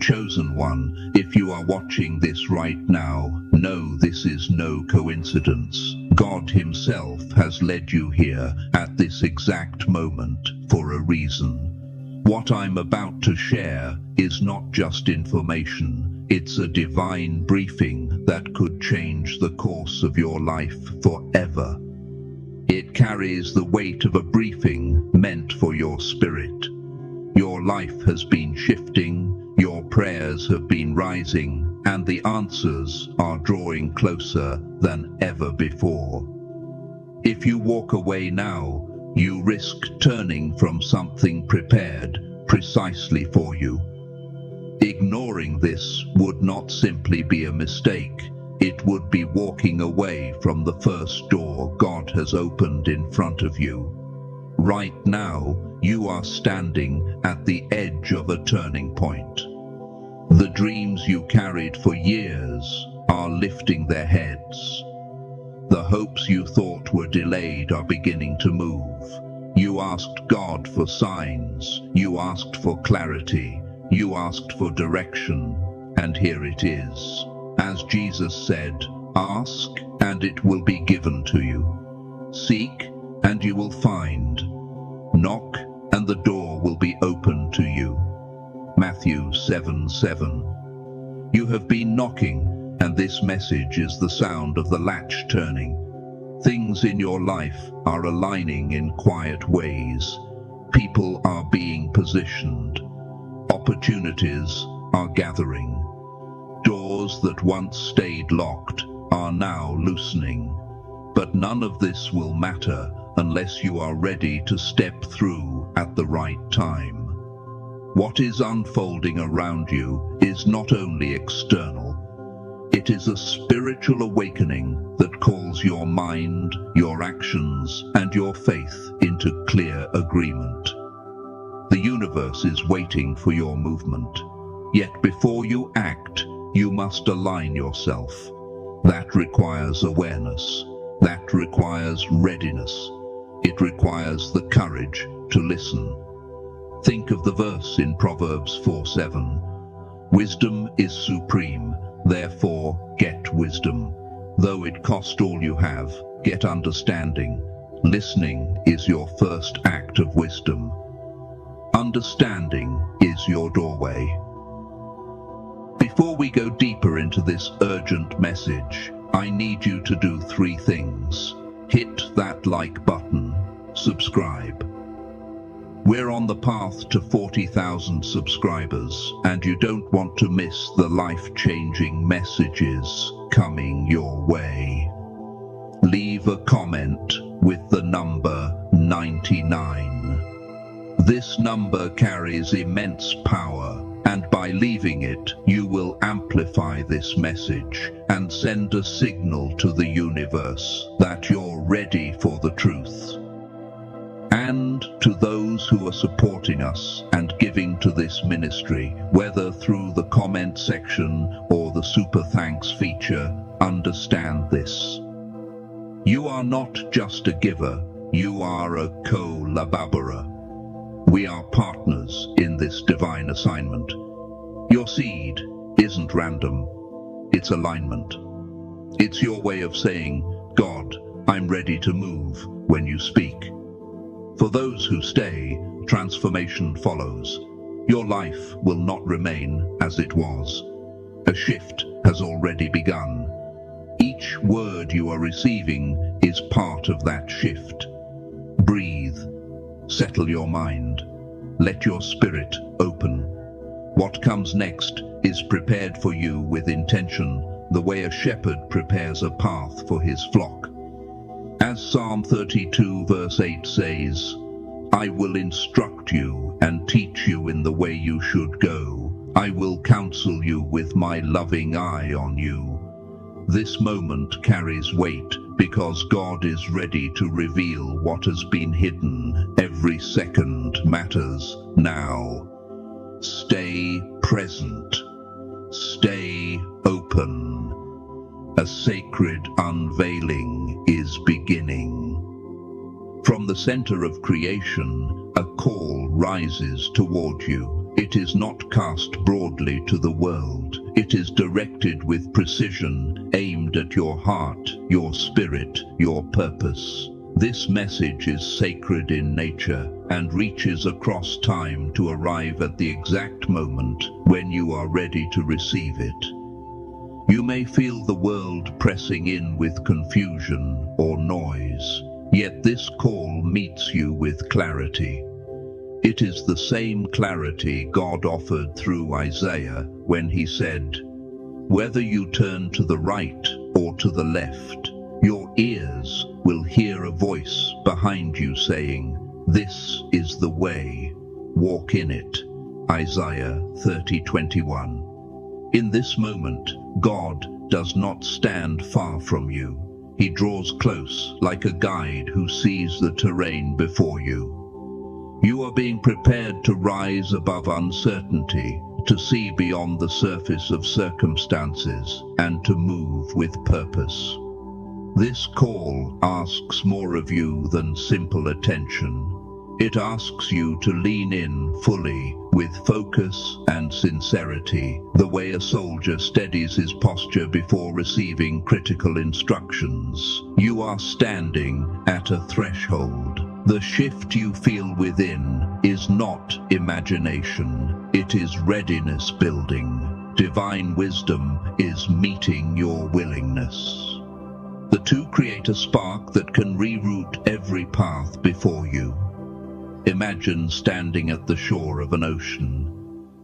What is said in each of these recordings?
Chosen one, if you are watching this right now, know this is no coincidence. God Himself has led you here at this exact moment for a reason. What I'm about to share is not just information, it's a divine briefing that could change the course of your life forever. It carries the weight of a briefing meant for your spirit. Your life has been shifting, your prayers have been rising, and the answers are drawing closer than ever before. If you walk away now, you risk turning from something prepared precisely for you. Ignoring this would not simply be a mistake, it would be walking away from the first door God has opened in front of you. Right now, you are standing at the edge of a turning point. The dreams you carried for years are lifting their heads. The hopes you thought were delayed are beginning to move. You asked God for signs, you asked for clarity, you asked for direction, and here it is. As Jesus said, ask, and it will be given to you. Seek, and you will find. Knock, and the door will be opened to you. Matthew 7:7. You have been knocking, and this message is the sound of the latch turning. Things in your life are aligning in quiet ways. People are being positioned. Opportunities are gathering. Doors that once stayed locked are now loosening. But none of this will matter unless you are ready to step through at the right time. What is unfolding around you is not only external, it is a spiritual awakening that calls your mind, your actions, and your faith into clear agreement. The universe is waiting for your movement. Yet before you act, you must align yourself. That requires awareness. That requires readiness. It requires the courage to listen. Think of the verse in Proverbs 4:7. Wisdom is supreme, therefore get wisdom. Though it cost all you have, get understanding. Listening is your first act of wisdom. Understanding is your doorway. Before we go deeper into this urgent message, I need you to do 3 things. Hit that like button. Subscribe. We're on the path to 40,000 subscribers, and you don't want to miss the life-changing messages coming your way. Leave a comment with the number 99. This number carries immense power, and by leaving it, you will amplify this message and send a signal to the universe that you're ready for the truth. And to those who are supporting us and giving to this ministry, whether through the comment section or the super thanks feature, understand this. You are not just a giver, you are a co-laborer. We are partners in this divine assignment. Your seed isn't random, it's alignment. It's your way of saying, God, I'm ready to move when you speak. For those who stay, transformation follows. Your life will not remain as it was. A shift has already begun. Each word you are receiving is part of that shift. Breathe. Settle your mind. Let your spirit open. What comes next is prepared for you with intention, the way a shepherd prepares a path for his flock. As Psalm 32 verse 8 says, I will instruct you and teach you in the way you should go. I will counsel you with my loving eye on you. This moment carries weight because God is ready to reveal what has been hidden. Every second matters now. Stay present. Stay open. A sacred unveiling is beginning. From the center of creation, a call rises toward you. It is not cast broadly to the world. It is directed with precision, aimed at your heart, your spirit, your purpose. This message is sacred in nature and reaches across time to arrive at the exact moment when you are ready to receive it. You may feel the world pressing in with confusion or noise, yet this call meets you with clarity. It is the same clarity God offered through Isaiah when he said, "Whether you turn to the right or to the left, your ears will hear a voice behind you saying, 'This is the way, walk in it.'" Isaiah 30:21. In this moment, God does not stand far from you. He draws close like a guide who sees the terrain before you. You are being prepared to rise above uncertainty, to see beyond the surface of circumstances, and to move with purpose. This call asks more of you than simple attention. It asks you to lean in fully, with focus and sincerity, the way a soldier steadies his posture before receiving critical instructions. You are standing at a threshold. The shift you feel within is not imagination, it is readiness building. Divine wisdom is meeting your willingness. The two create a spark that can reroute every path before you. Imagine standing at the shore of an ocean.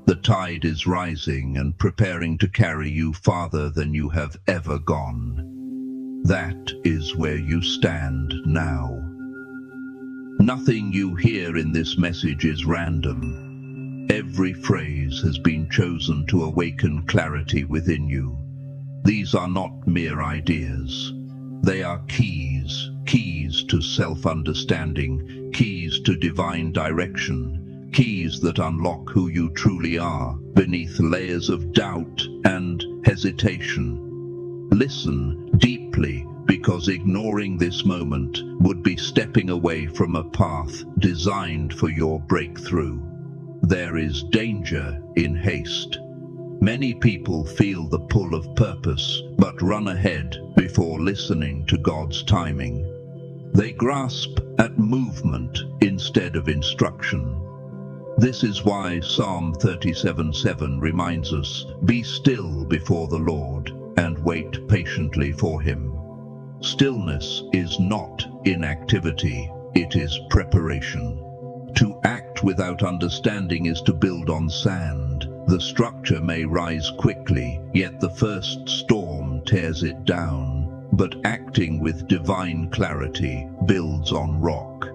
The tide is rising and preparing to carry you farther than you have ever gone. That is where you stand now. Nothing you hear in this message is random. Every phrase has been chosen to awaken clarity within you. These are not mere ideas. They are keys to self-understanding, keys to divine direction, keys that unlock who you truly are beneath layers of doubt and hesitation. Listen deeply, because ignoring this moment would be stepping away from a path designed for your breakthrough. There is danger in haste. Many people feel the pull of purpose, but run ahead before listening to God's timing. They grasp at movement instead of instruction. This is why Psalm 37:7 reminds us, "Be still before the Lord and wait patiently for him." Stillness is not inactivity, it is preparation. To act without understanding is to build on sand. The structure may rise quickly, yet the first storm tears it down. But acting with divine clarity builds on rock.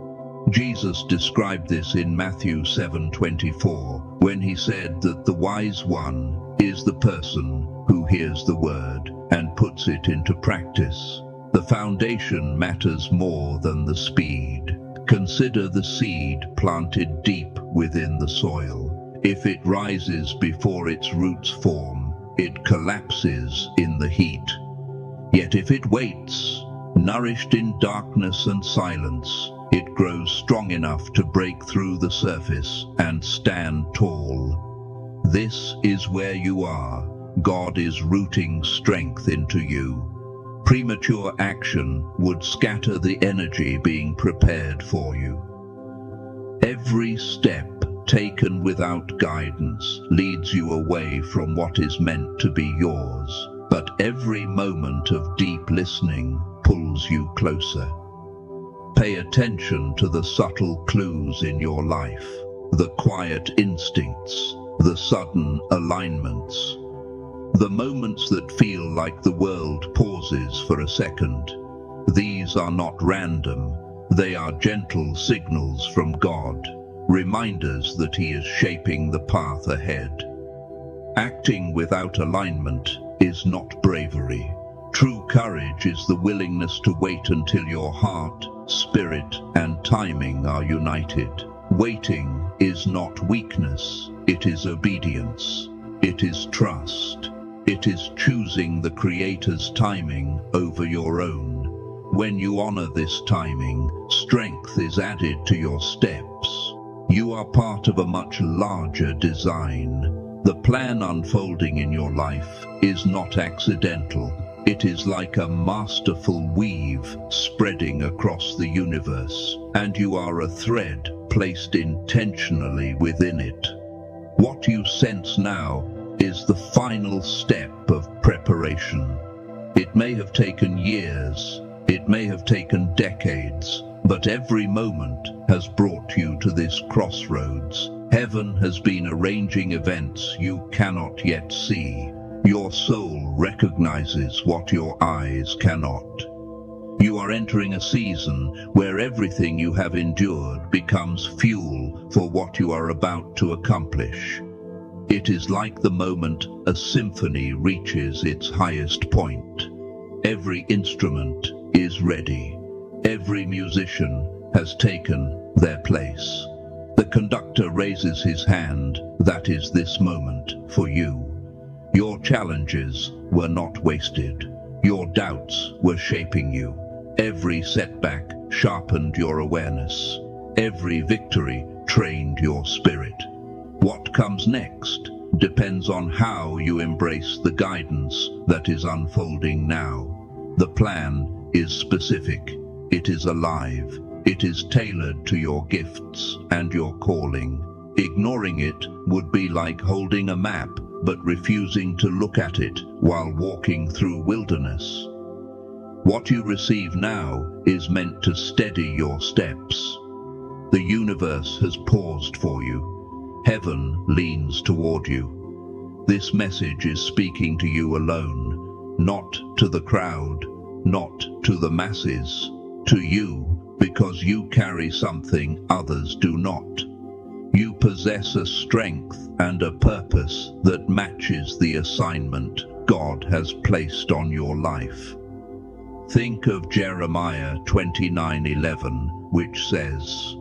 Jesus described this in Matthew 7:24, when he said that the wise one is the person who hears the word and puts it into practice. The foundation matters more than the speed. Consider the seed planted deep within the soil. If it rises before its roots form, it collapses in the heat. Yet if it waits, nourished in darkness and silence, it grows strong enough to break through the surface and stand tall. This is where you are. God is rooting strength into you. Premature action would scatter the energy being prepared for you. Every step taken without guidance leads you away from what is meant to be yours, but every moment of deep listening pulls you closer. Pay attention to the subtle clues in your life, the quiet instincts, the sudden alignments. The moments that feel like the world pauses for a second. These are not random, they are gentle signals from God, reminders that He is shaping the path ahead. Acting without alignment is not bravery. True courage is the willingness to wait until your heart, spirit, and timing are united. Waiting is not weakness, it is obedience. It is trust. It is choosing the Creator's timing over your own. When you honor this timing, strength is added to your steps. You are part of a much larger design. The plan unfolding in your life is not accidental. It is like a masterful weave spreading across the universe, and you are a thread placed intentionally within it. What you sense now is the final step of preparation. It may have taken years, it may have taken decades, but every moment has brought you to this crossroads. Heaven has been arranging events you cannot yet see. Your soul recognizes what your eyes cannot. You are entering a season where everything you have endured becomes fuel for what you are about to accomplish. It is like the moment a symphony reaches its highest point. Every instrument is ready. Every musician has taken their place. The conductor raises his hand. That is this moment for you. Your challenges were not wasted. Your doubts were shaping you. Every setback sharpened your awareness. Every victory trained your spirit. What comes next depends on how you embrace the guidance that is unfolding now. The plan is specific. It is alive. It is tailored to your gifts and your calling. Ignoring it would be like holding a map but refusing to look at it while walking through wilderness. What you receive now is meant to steady your steps. The universe has paused for you. Heaven leans toward you. This message is speaking to you alone, not to the crowd, not to the masses, to you, because you carry something others do not. You possess a strength and a purpose that matches the assignment God has placed on your life. Think of Jeremiah 29:11, which says,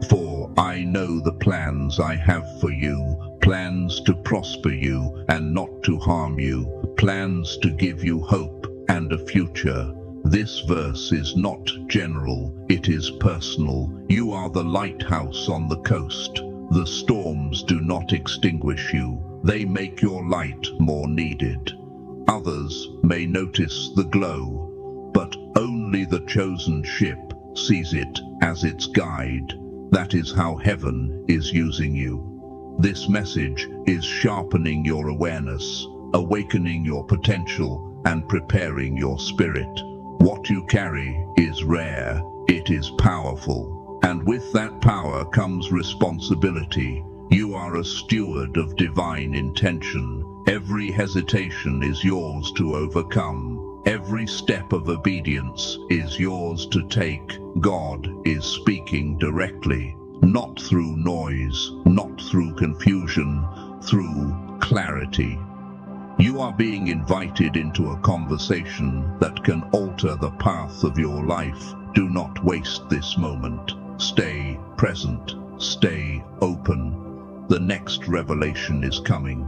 "For I know the plans I have for you, plans to prosper you and not to harm you, plans to give you hope and a future." This verse is not general, it is personal. You are the lighthouse on the coast. The storms do not extinguish you. They make your light more needed. Others may notice the glow, but only the chosen ship sees it as its guide. That is how heaven is using you. This message is sharpening your awareness, awakening your potential, and preparing your spirit. What you carry is rare, it is powerful, and with that power comes responsibility. You are a steward of divine intention. Every hesitation is yours to overcome. Every step of obedience is yours to take. God is speaking directly, not through noise, not through confusion, through clarity. You are being invited into a conversation that can alter the path of your life. Do not waste this moment. Stay present. Stay open. The next revelation is coming.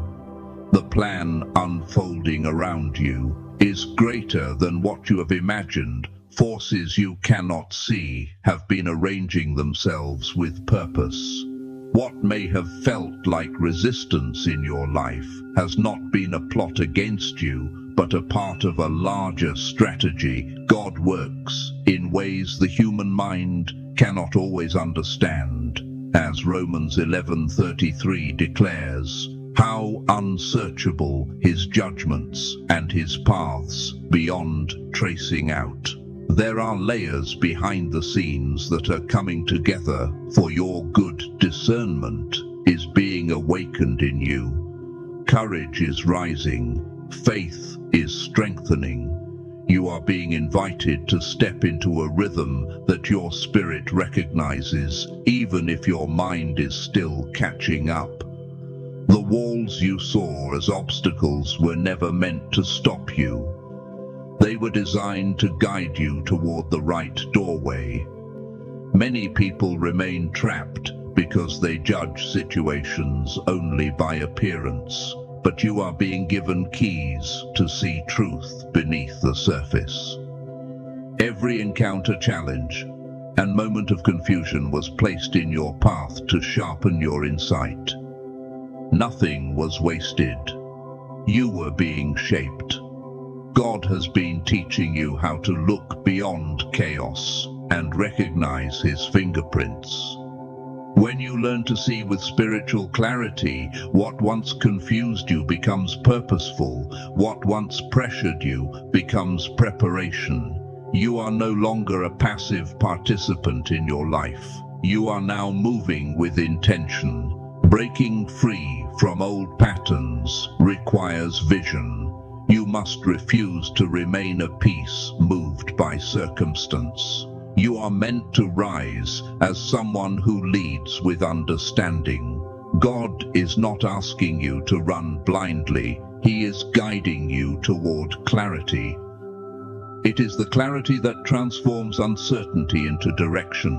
The plan unfolding around you is greater than what you have imagined. Forces you cannot see have been arranging themselves with purpose. What may have felt like resistance in your life has not been a plot against you, but a part of a larger strategy. God works in ways the human mind cannot always understand. As Romans 11:33 declares, how unsearchable his judgments and his paths beyond tracing out. There are layers behind the scenes that are coming together for your good. Discernment is being awakened in you. Courage is rising. Faith is strengthening. You are being invited to step into a rhythm that your spirit recognizes, even if your mind is still catching up. The walls you saw as obstacles were never meant to stop you. They were designed to guide you toward the right doorway. Many people remain trapped because they judge situations only by appearance, but you are being given keys to see truth beneath the surface. Every encounter challenge, and moment of confusion was placed in your path to sharpen your insight. Nothing was wasted. You were being shaped. God has been teaching you how to look beyond chaos and recognize His fingerprints. When you learn to see with spiritual clarity, what once confused you becomes purposeful, what once pressured you becomes preparation. You are no longer a passive participant in your life. You are now moving with intention. Breaking free from old patterns requires vision. You must refuse to remain a piece moved by circumstance. You are meant to rise as someone who leads with understanding. God is not asking you to run blindly. He is guiding you toward clarity. It is the clarity that transforms uncertainty into direction.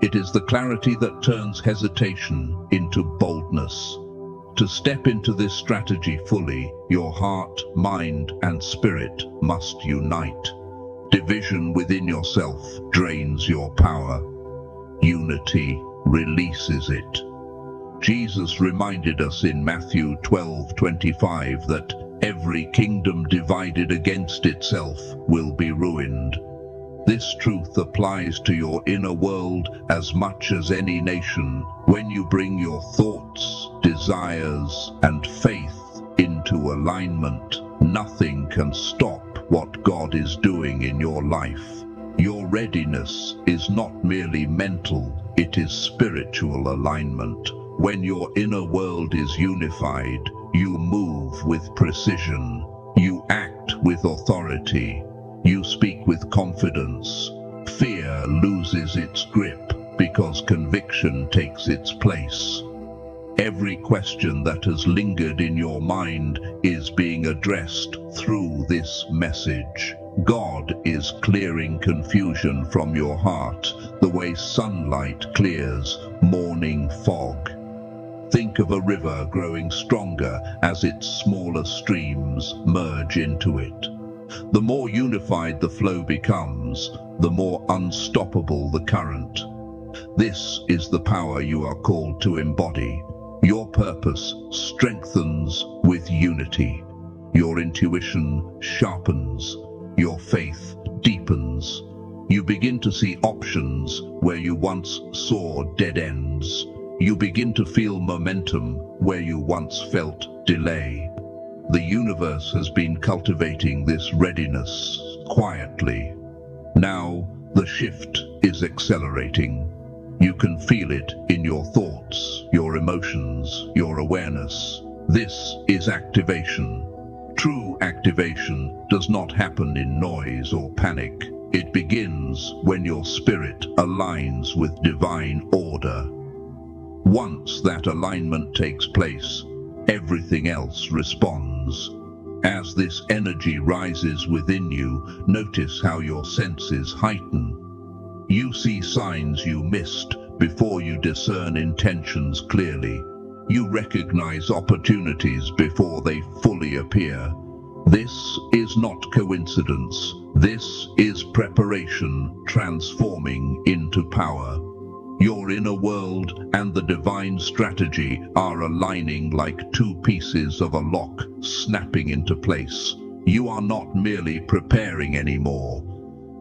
It is the clarity that turns hesitation into boldness. To step into this strategy fully, your heart, mind, and spirit must unite. Division within yourself drains your power. Unity releases it. Jesus reminded us in Matthew 12:25 that every kingdom divided against itself will be ruined. This truth applies to your inner world as much as any nation. When you bring your thoughts, desires, and faith into alignment, nothing can stop what God is doing in your life. Your readiness is not merely mental, it is spiritual alignment. When your inner world is unified, you move with precision, you act with authority, you speak with confidence. Fear loses its grip because conviction takes its place. Every question that has lingered in your mind is being addressed through this message. God is clearing confusion from your heart, the way sunlight clears morning fog. Think of a river growing stronger as its smaller streams merge into it. The more unified the flow becomes, the more unstoppable the current. This is the power you are called to embody. Your purpose strengthens with unity. Your intuition sharpens. Your faith deepens. You begin to see options where you once saw dead ends. You begin to feel momentum where you once felt delay. The universe has been cultivating this readiness quietly. Now the shift is accelerating. You can feel it in your thoughts, your emotions, your awareness. This is activation. True activation does not happen in noise or panic. It begins when your spirit aligns with divine order. Once that alignment takes place, everything else responds. As this energy rises within you, notice how your senses heighten. You see signs you missed before you discern intentions clearly. You recognize opportunities before they fully appear. This is not coincidence. This is preparation transforming into power. Your inner world and the divine strategy are aligning like two pieces of a lock snapping into place. You are not merely preparing anymore.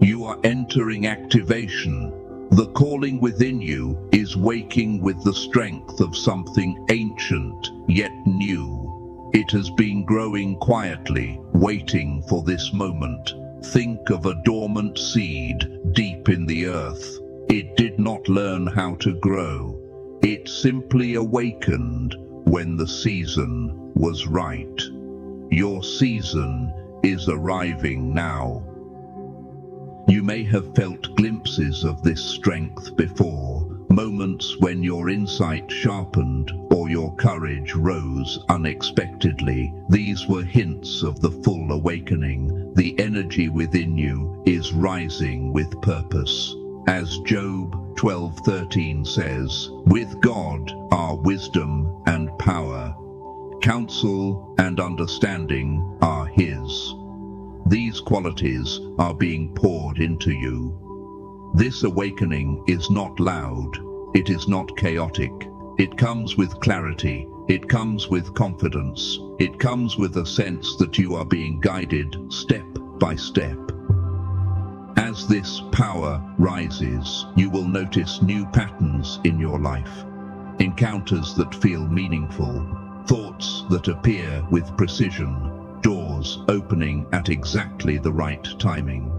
You are entering activation. The calling within you is waking with the strength of something ancient yet new. It has been growing quietly, waiting for this moment. Think of a dormant seed deep in the earth. It did not learn how to grow. It simply awakened when the season was right. Your season is arriving now. You may have felt glimpses of this strength before, moments when your insight sharpened or your courage rose unexpectedly. These were hints of the full awakening. The energy within you is rising with purpose. As Job 12:13 says, "With God are wisdom and power. Counsel and understanding are His." These qualities are being poured into you. This awakening is not loud, it is not chaotic. It comes with clarity, it comes with confidence, it comes with a sense that you are being guided step by step. As this power rises, you will notice new patterns in your life. Encounters that feel meaningful, thoughts that appear with precision, doors opening at exactly the right timing.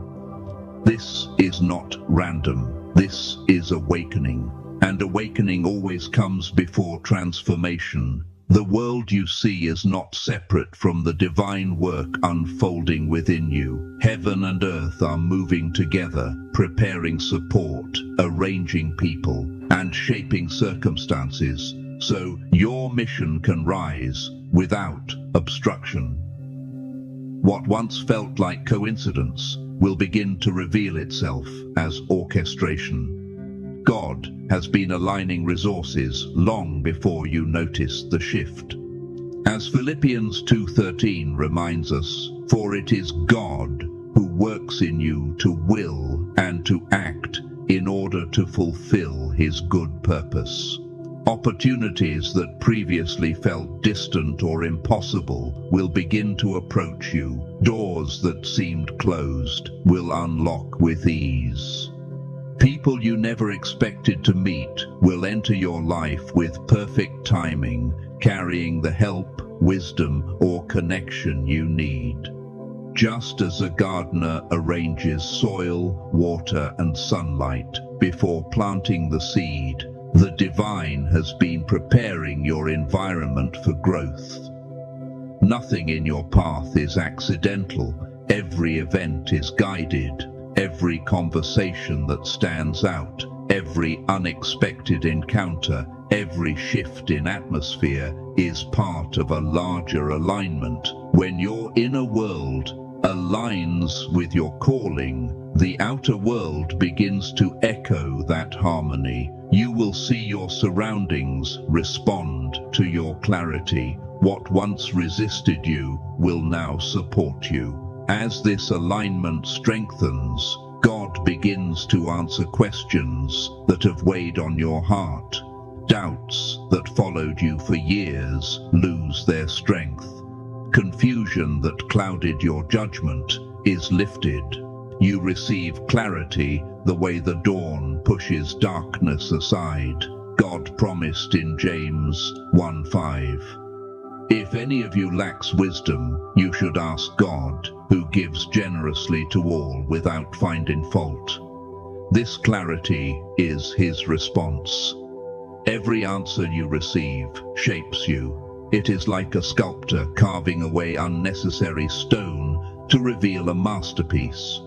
This is not random, this is awakening. And awakening always comes before transformation. The world you see is not separate from the divine work unfolding within you. Heaven and earth are moving together, preparing support, arranging people, and shaping circumstances, so your mission can rise without obstruction. What once felt like coincidence will begin to reveal itself as orchestration. God has been aligning resources long before you noticed the shift. As Philippians 2:13 reminds us, for it is God who works in you to will and to act in order to fulfill his good purpose. Opportunities that previously felt distant or impossible will begin to approach you. Doors that seemed closed will unlock with ease. People you never expected to meet will enter your life with perfect timing, carrying the help, wisdom, or connection you need. Just as a gardener arranges soil, water, and sunlight before planting the seed, the divine has been preparing your environment for growth. Nothing in your path is accidental. Every event is guided. Every conversation that stands out, every unexpected encounter, every shift in atmosphere is part of a larger alignment. When your inner world aligns with your calling, the outer world begins to echo that harmony. You will see your surroundings respond to your clarity. What once resisted you will now support you. As this alignment strengthens, God begins to answer questions that have weighed on your heart. Doubts that followed you for years lose their strength. Confusion that clouded your judgment is lifted. You receive clarity the way the dawn pushes darkness aside. God promised in James 1:5. If any of you lacks wisdom, you should ask God, who gives generously to all without finding fault. This clarity is his response. Every answer you receive shapes you. It is like a sculptor carving away unnecessary stone to reveal a masterpiece.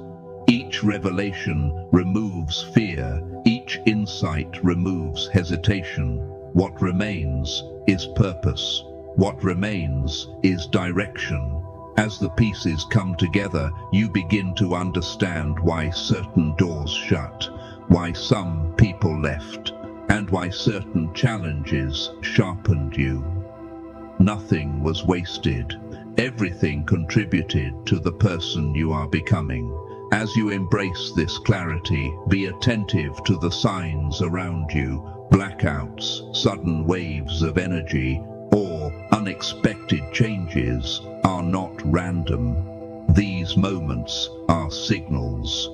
Each revelation removes fear. Each insight removes hesitation. What remains is purpose. What remains is direction. As the pieces come together, you begin to understand why certain doors shut, why some people left, and why certain challenges sharpened you. Nothing was wasted. Everything contributed to the person you are becoming. As you embrace this clarity, be attentive to the signs around you. Blackouts, sudden waves of energy, or unexpected changes are not random. These moments are signals.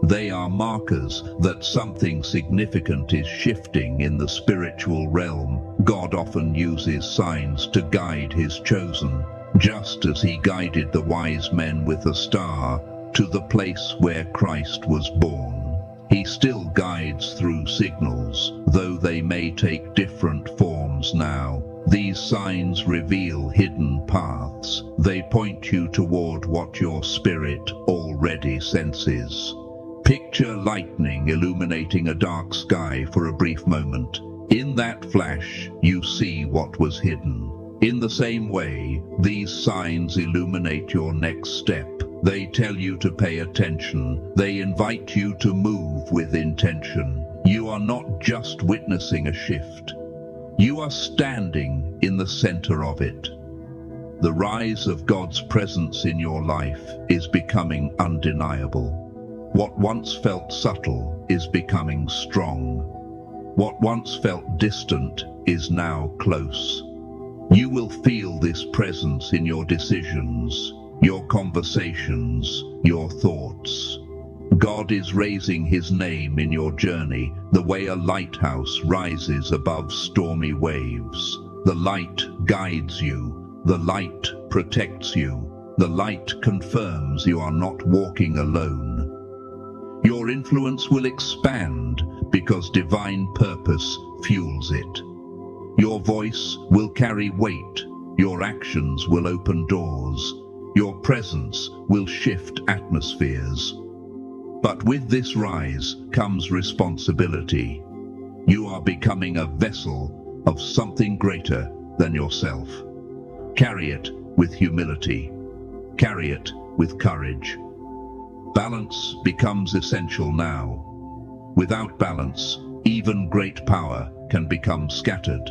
They are markers that something significant is shifting in the spiritual realm. God often uses signs to guide his chosen, just as he guided the wise men with a star to the place where Christ was born. He still guides through signals, though they may take different forms now. These signs reveal hidden paths. They point you toward what your spirit already senses. Picture lightning illuminating a dark sky for a brief moment. In that flash, you see what was hidden. In the same way, these signs illuminate your next step. They tell you to pay attention. They invite you to move with intention. You are not just witnessing a shift. You are standing in the center of it. The rise of God's presence in your life is becoming undeniable. What once felt subtle is becoming strong. What once felt distant is now close. You will feel this presence in your decisions, your conversations, your thoughts. God is raising his name in your journey, the way a lighthouse rises above stormy waves. The light guides you, the light protects you, the light confirms you are not walking alone. Your influence will expand because divine purpose fuels it. Your voice will carry weight, your actions will open doors, your presence will shift atmospheres. But with this rise comes responsibility. You are becoming a vessel of something greater than yourself. Carry it with humility. Carry it with courage. Balance becomes essential now. Without balance, even great power can become scattered.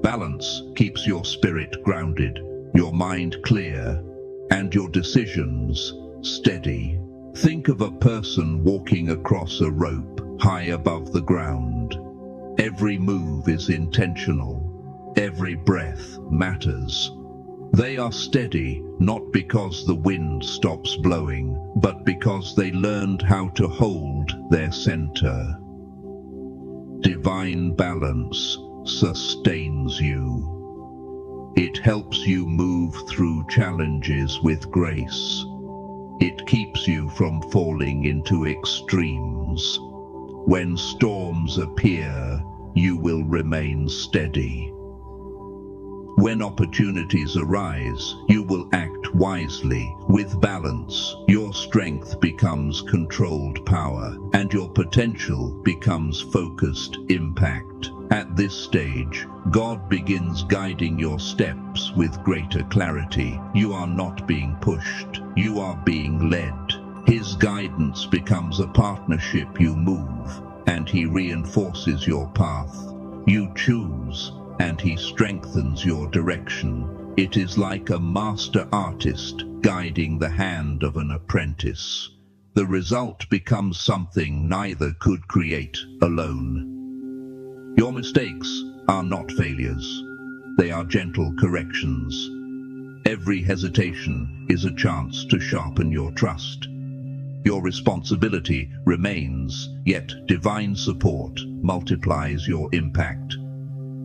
Balance keeps your spirit grounded, your mind clear, and your decisions steady. Think of a person walking across a rope high above the ground. Every move is intentional. Every breath matters. They are steady not because the wind stops blowing, but because they learned how to hold their center. Divine balance sustains you. It helps you move through challenges with grace. It keeps you from falling into extremes. When storms appear, you will remain steady. When opportunities arise, you will act wisely. With balance, your strength becomes controlled power, and your potential becomes focused impact. At this stage, God begins guiding your steps with greater clarity. You are not being pushed, you are being led. His guidance becomes a partnership. You move, and he reinforces your path. You choose, and he strengthens your direction. It is like a master artist guiding the hand of an apprentice. The result becomes something neither could create alone. Your mistakes are not failures. They are gentle corrections. Every hesitation is a chance to sharpen your trust. Your responsibility remains, yet divine support multiplies your impact.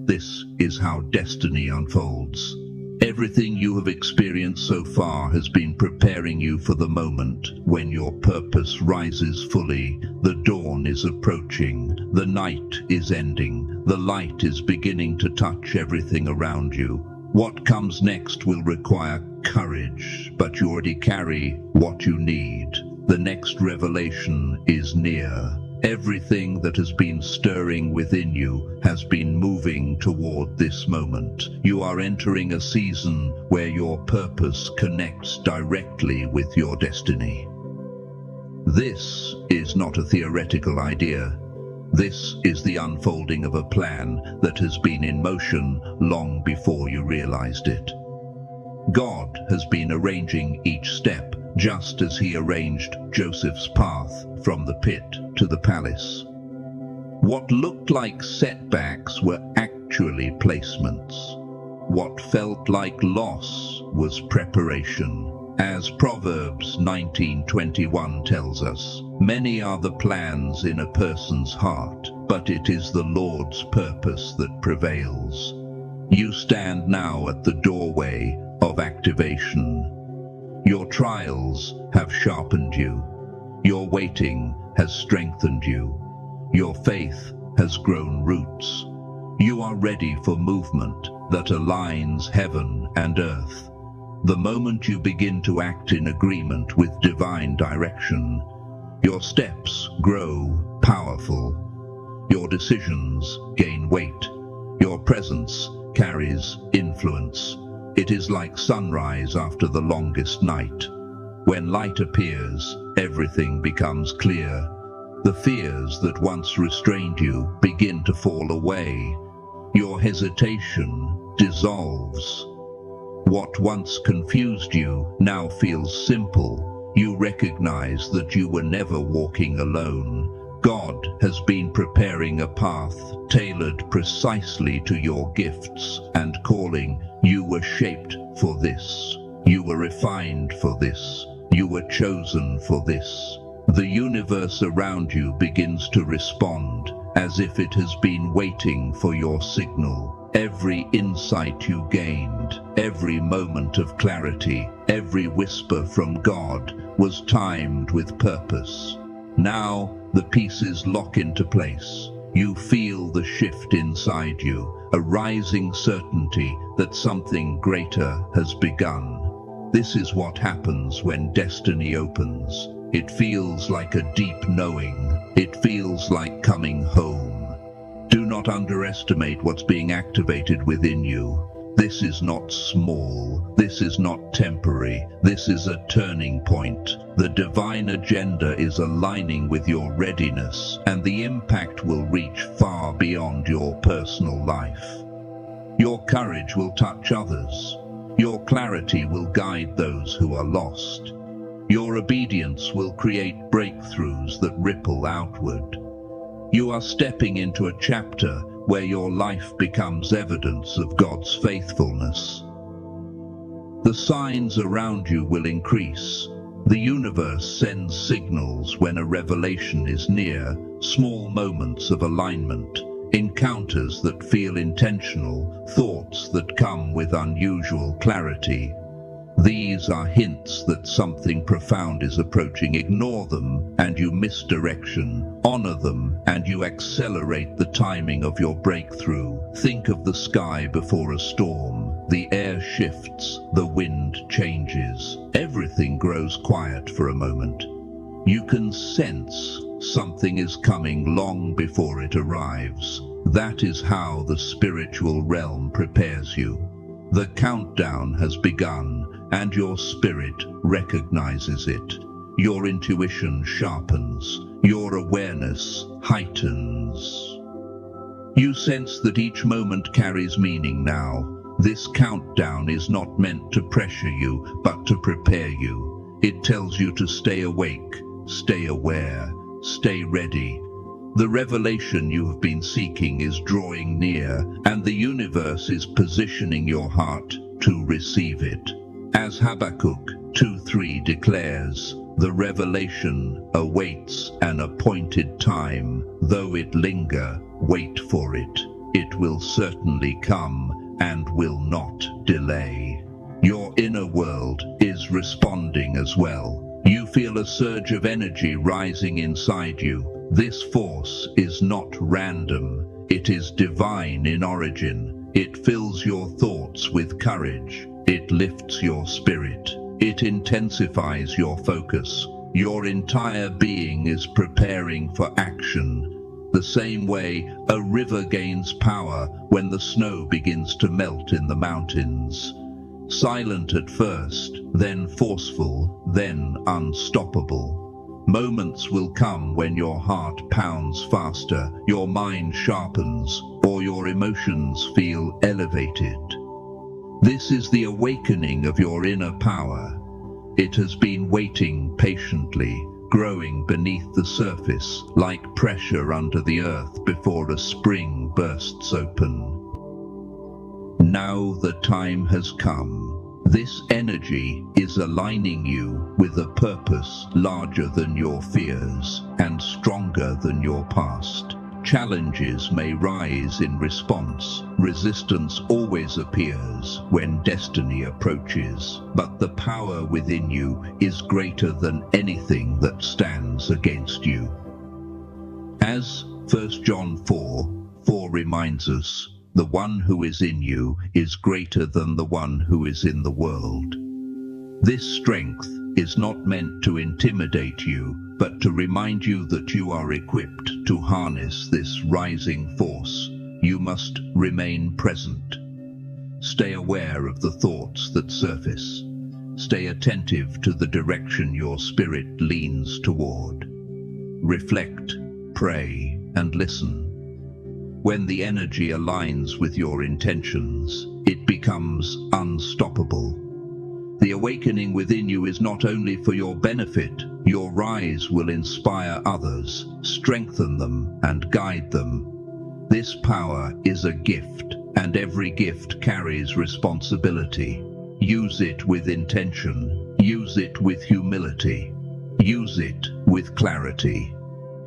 This is how destiny unfolds. Everything you have experienced so far has been preparing you for the moment when your purpose rises fully. The dawn is approaching, the night is ending, the light is beginning to touch everything around you. What comes next will require courage, but you already carry what you need. The next revelation is near. Everything that has been stirring within you has been moving toward this moment. You are entering a season where your purpose connects directly with your destiny. This is not a theoretical idea. This is the unfolding of a plan that has been in motion long before you realized it. God has been arranging each step, just as he arranged Joseph's path from the pit to the palace. What looked like setbacks were actually placements. What felt like loss was preparation. As Proverbs 19:21 tells us, many are the plans in a person's heart, but it is the Lord's purpose that prevails. You stand now at the doorway of activation. Your trials have sharpened you. Your waiting has strengthened you. Your faith has grown roots. You are ready for movement that aligns heaven and earth. The moment you begin to act in agreement with divine direction, your steps grow powerful. Your decisions gain weight. Your presence carries influence. It is like sunrise after the longest night. When light appears, everything becomes clear. The fears that once restrained you begin to fall away. Your hesitation dissolves. What once confused you now feels simple. You recognize that you were never walking alone. God has been preparing a path tailored precisely to your gifts and calling. You were shaped for this. You were refined for this. You were chosen for this. The universe around you begins to respond as if it has been waiting for your signal. Every insight you gained, every moment of clarity, every whisper from God was timed with purpose. Now the pieces lock into place. You feel the shift inside you, a rising certainty that something greater has begun. This is what happens when destiny opens. It feels like a deep knowing. It feels like coming home. Do not underestimate what's being activated within you. This is not small. This is not temporary. This is a turning point. The divine agenda is aligning with your readiness, and the impact will reach far beyond your personal life. Your courage will touch others. Your clarity will guide those who are lost. Your obedience will create breakthroughs that ripple outward. You are stepping into a chapter where your life becomes evidence of God's faithfulness. The signs around you will increase. The universe sends signals when a revelation is near, small moments of alignment, encounters that feel intentional, thoughts that come with unusual clarity. These are hints that something profound is approaching. Ignore them and you miss direction. Honor them and you accelerate the timing of your breakthrough. Think of the sky before a storm. The air shifts, the wind changes. Everything grows quiet for a moment. You can sense something is coming long before it arrives. That is how the spiritual realm prepares you. The countdown has begun, and your spirit recognizes it. Your intuition sharpens. Your awareness heightens. You sense that each moment carries meaning now. This countdown is not meant to pressure you, but to prepare you. It tells you to stay awake, stay aware, stay ready. The revelation you have been seeking is drawing near, and the universe is positioning your heart to receive it. As Habakkuk 2:3 declares, the revelation awaits an appointed time. Though it linger, wait for it. It will certainly come and will not delay. Your inner world is responding as well. You feel a surge of energy rising inside you. This force is not random. It is divine in origin. It fills your thoughts with courage. It lifts your spirit. It intensifies your focus. Your entire being is preparing for action. The same way a river gains power when the snow begins to melt in the mountains. Silent at first, then forceful, then unstoppable. Moments will come when your heart pounds faster, your mind sharpens, or your emotions feel elevated. This is the awakening of your inner power. It has been waiting patiently, growing beneath the surface like pressure under the earth before a spring bursts open. Now the time has come. This energy is aligning you with a purpose larger than your fears and stronger than your past. Challenges may rise in response. Resistance always appears when destiny approaches, but the power within you is greater than anything that stands against you. As 1 John 4:4 reminds us, the one who is in you is greater than the one who is in the world. This strength is not meant to intimidate you, but to remind you that you are equipped to harness this rising force. You must remain present. Stay aware of the thoughts that surface. Stay attentive to the direction your spirit leans toward. Reflect, pray, and listen. When the energy aligns with your intentions, it becomes unstoppable. The awakening within you is not only for your benefit. Your rise will inspire others, strengthen them, and guide them. This power is a gift, and every gift carries responsibility. Use it with intention. Use it with humility. Use it with clarity.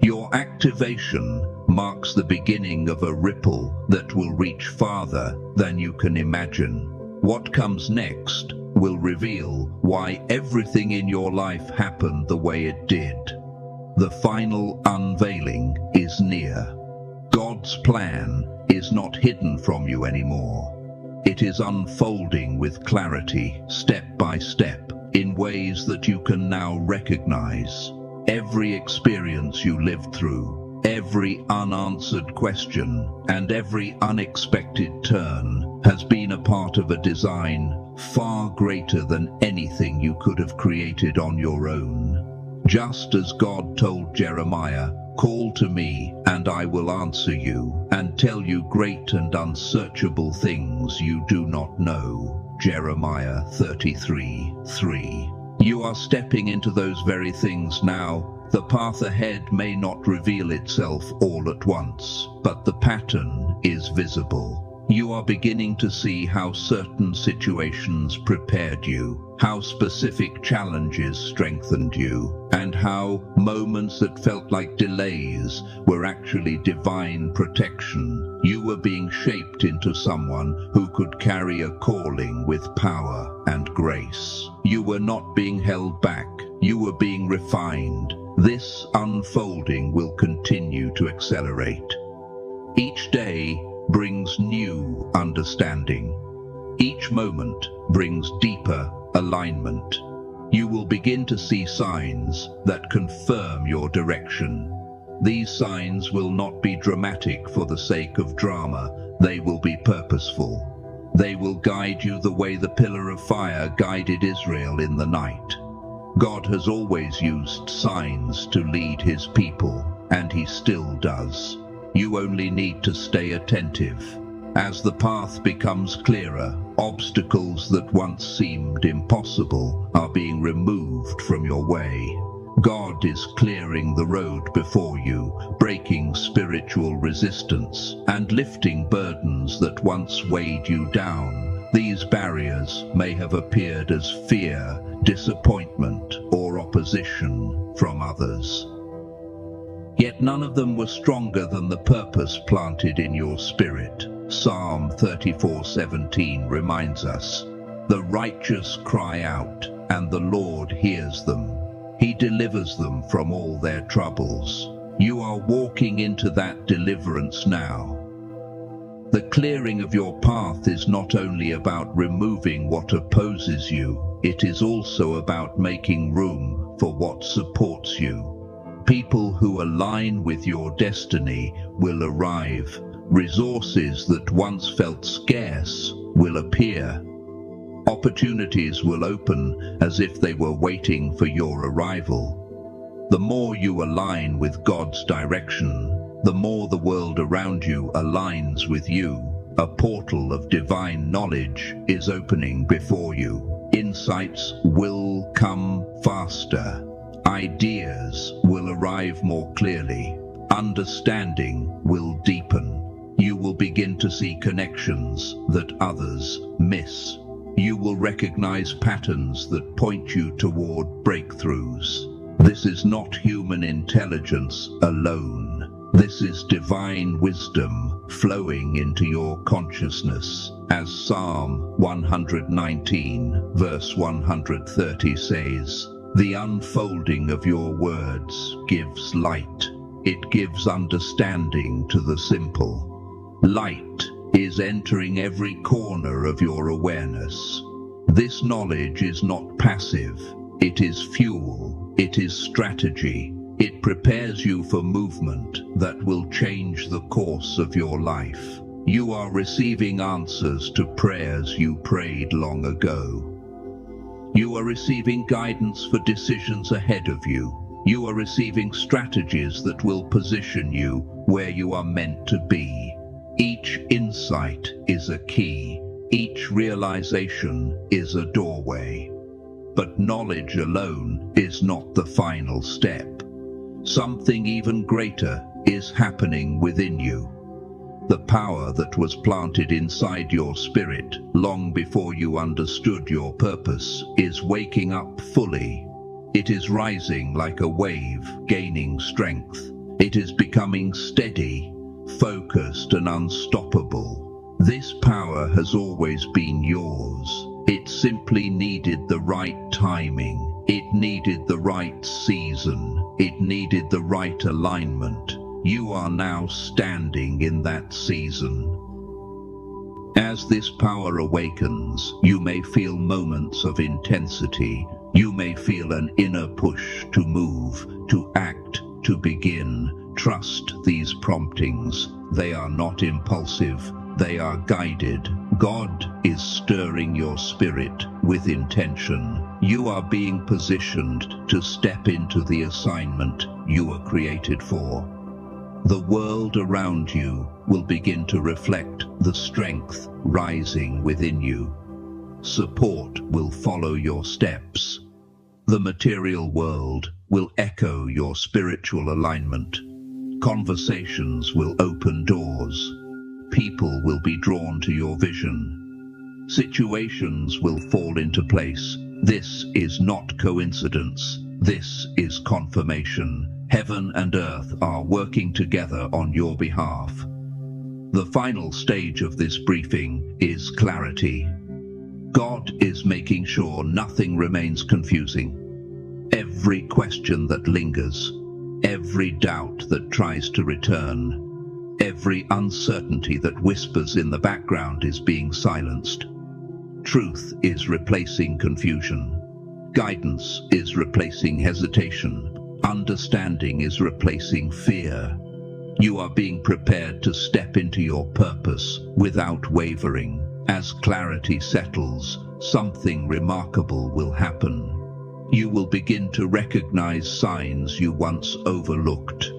Your activation marks the beginning of a ripple that will reach farther than you can imagine. What comes next will reveal why everything in your life happened the way it did. The final unveiling is near. God's plan is not hidden from you anymore. It is unfolding with clarity, step by step, in ways that you can now recognize. Every experience you lived through, every unanswered question, and every unexpected turn has been a part of a design far greater than anything you could have created on your own. Just as God told Jeremiah, "Call to me, and I will answer you, and tell you great and unsearchable things you do not know." Jeremiah 33:3. You are stepping into those very things now. The path ahead may not reveal itself all at once, but the pattern is visible. You are beginning to see how certain situations prepared you, how specific challenges strengthened you, and how moments that felt like delays were actually divine protection. You were being shaped into someone who could carry a calling with power and grace. You were not being held back, you were being refined. This unfolding will continue to accelerate. Each day brings new understanding. Each moment brings deeper alignment. You will begin to see signs that confirm your direction. These signs will not be dramatic for the sake of drama. They will be purposeful. They will guide you the way the pillar of fire guided Israel in the night. God has always used signs to lead his people, and he still does. You only need to stay attentive. As the path becomes clearer, obstacles that once seemed impossible are being removed from your way. God is clearing the road before you, breaking spiritual resistance, and lifting burdens that once weighed you down. These barriers may have appeared as fear, disappointment, or opposition from others. Yet none of them were stronger than the purpose planted in your spirit. Psalm 34:17 reminds us, "The righteous cry out, and the Lord hears them. He delivers them from all their troubles." You are walking into that deliverance now. The clearing of your path is not only about removing what opposes you, it is also about making room for what supports you. People who align with your destiny will arrive. Resources that once felt scarce will appear. Opportunities will open as if they were waiting for your arrival. The more you align with God's direction, the more the world around you aligns with you. A portal of divine knowledge is opening before you. Insights will come faster. Ideas will arrive more clearly. Understanding will deepen. You will begin to see connections that others miss. You will recognize patterns that point you toward breakthroughs. This is not human intelligence alone. This is divine wisdom flowing into your consciousness. As Psalm 119, verse 130 says, "The unfolding of your words gives light. It gives understanding to the simple." Light is entering every corner of your awareness. This knowledge is not passive. It is fuel. It is strategy. It prepares you for movement that will change the course of your life. You are receiving answers to prayers you prayed long ago. You are receiving guidance for decisions ahead of you. You are receiving strategies that will position you where you are meant to be. Each insight is a key. Each realization is a doorway. But knowledge alone is not the final step. Something even greater is happening within you. The power that was planted inside your spirit long before you understood your purpose is waking up fully. It is rising like a wave, gaining strength. It is becoming steady, focused and unstoppable. This power has always been yours. It simply needed the right timing. It needed the right season. It needed the right alignment. You are now standing in that season. As this power awakens, you may feel moments of intensity. You may feel an inner push to move, to act, to begin. Trust these promptings. They are not impulsive. They are guided. God is stirring your spirit with intention. You are being positioned to step into the assignment you were created for. The world around you will begin to reflect the strength rising within you. Support will follow your steps. The material world will echo your spiritual alignment. Conversations will open doors. People will be drawn to your vision. Situations will fall into place. This is not coincidence. This is confirmation. Heaven and earth are working together on your behalf. The final stage of this briefing is clarity. God is making sure nothing remains confusing. Every question that lingers, every doubt that tries to return, every uncertainty that whispers in the background is being silenced. Truth is replacing confusion. Guidance is replacing hesitation. Understanding is replacing fear. You are being prepared to step into your purpose without wavering. As clarity settles, something remarkable will happen. You will begin to recognize signs you once overlooked.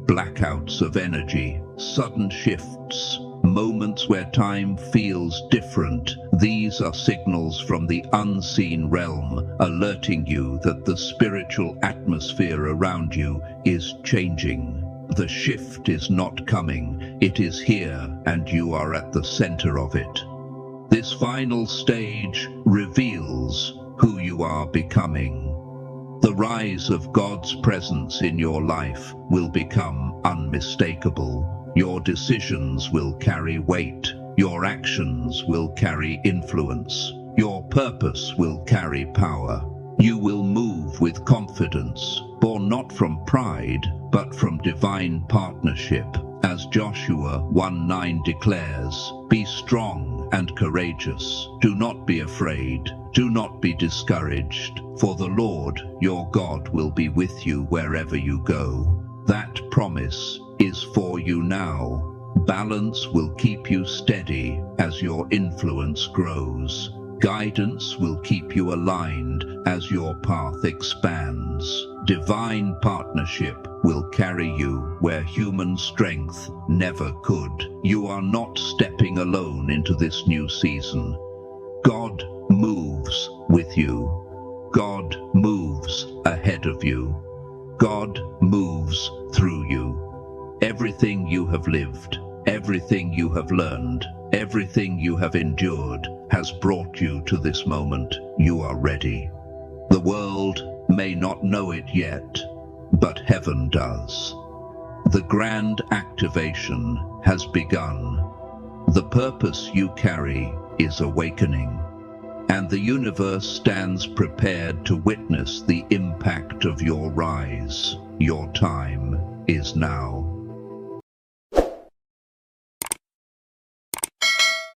Blackouts of energy, sudden shifts, moments where time feels different. These are signals from the unseen realm, alerting you that the spiritual atmosphere around you is changing. The shift is not coming, it is here, and you are at the center of it. This final stage reveals who you are becoming. The rise of God's presence in your life will become unmistakable. Your decisions will carry weight. Your actions will carry influence. Your purpose will carry power. You will move with confidence, born not from pride, but from divine partnership. As Joshua 1:9 declares, "Be strong and courageous. Do not be afraid. Do not be discouraged, for the Lord your God will be with you wherever you go." That promise is for you now. Balance will keep you steady as your influence grows. Guidance will keep you aligned as your path expands. Divine partnership will carry you where human strength never could. You are not stepping alone into this new season. God moves with you. God moves ahead of you. God moves through you. Everything you have lived, everything you have learned, everything you have endured has brought you to this moment. You are ready. The world may not know it yet, but heaven does. The grand activation has begun. The purpose you carry is awakening, and the universe stands prepared to witness the impact of your rise. Your time is now.